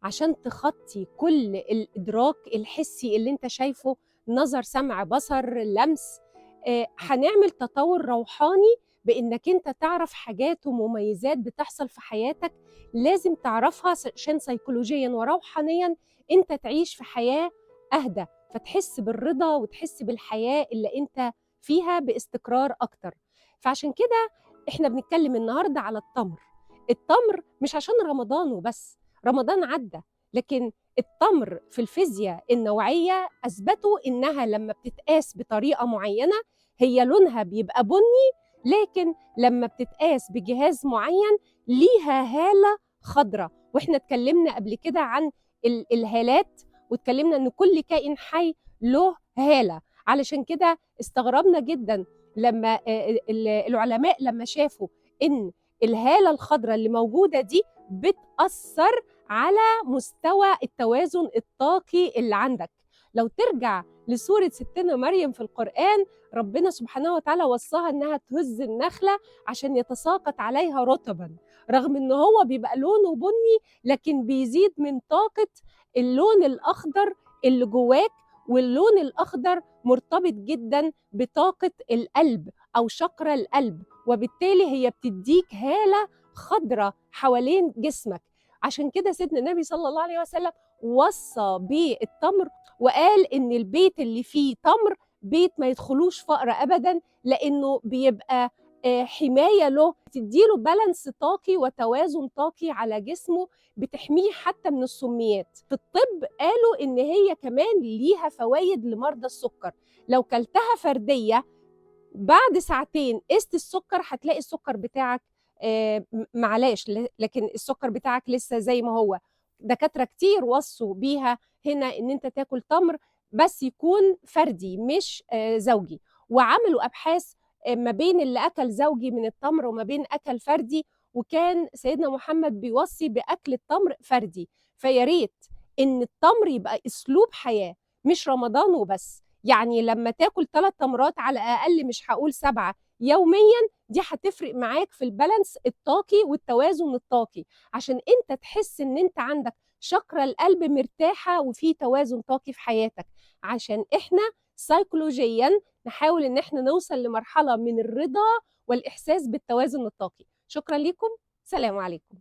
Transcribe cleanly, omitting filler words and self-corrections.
عشان تخطي كل الإدراك الحسي اللي أنت شايفه، نظر، سمع، بصر، لمس. هنعمل تطور روحاني بإنك أنت تعرف حاجات ومميزات بتحصل في حياتك لازم تعرفها عشان سيكولوجيا وروحانيا أنت تعيش في حياة أهدى، فتحس بالرضا وتحس بالحياة اللي أنت فيها باستقرار أكتر. فعشان كده إحنا بنتكلم النهاردة على التمر. التمر مش عشان رمضان وبس، رمضان عدى، لكن التمر في الفيزياء النوعية أثبتوا إنها لما بتتقاس بطريقة معينة هي لونها بيبقى بني، لكن لما بتتقاس بجهاز معين ليها هالة خضراء. واحنا اتكلمنا قبل كده عن الهالات، واتكلمنا ان كل كائن حي له هالة. علشان كده استغربنا جدا لما العلماء لما شافوا ان الهالة الخضراء اللي موجودة دي بتأثر على مستوى التوازن الطاقي اللي عندك. لو ترجع لسورة ستنا مريم في القرآن، ربنا سبحانه وتعالى وصاها انها تهز النخلة عشان يتساقط عليها رطبا، رغم ان هو بيبقى لونه بني لكن بيزيد من طاقة اللون الأخضر اللي جواك. واللون الأخضر مرتبط جدا بطاقة القلب أو شقرة القلب، وبالتالي هي بتديك هالة خضراء حوالين جسمك. عشان كده سيدنا النبي صلى الله عليه وسلم وصى بالتمر وقال إن البيت اللي فيه تمر بيت ما يدخلوش فقر أبدا، لأنه بيبقى حماية له، تديله بالانس طاقي وتوازن طاقي على جسمه، بتحميه حتى من السميات. في الطب قالوا إن هي كمان ليها فوائد لمرضى السكر. لو كلتها فردية بعد ساعتين قست السكر هتلاقي السكر بتاعك معلاش، لكن السكر بتاعك لسه زي ما هو. دكاترة كتير وصوا بيها هنا ان انت تاكل تمر بس يكون فردي مش زوجي، وعملوا ابحاث ما بين اللي اكل زوجي من التمر وما بين اكل فردي، وكان سيدنا محمد بيوصي باكل التمر فردي. فيا ريت ان التمر يبقى اسلوب حياة مش رمضان وبس. يعني لما تاكل 3 تمرات على الاقل، مش هقول 7 يوميا، دي هتفرق معاك في البالانس الطاقي والتوازن الطاقي، عشان انت تحس ان انت عندك شكرة القلب مرتاحة وفي توازن طاقي في حياتك. عشان احنا سيكولوجيا نحاول ان احنا نوصل لمرحلة من الرضا والإحساس بالتوازن الطاقي. شكرا لكم، سلام عليكم.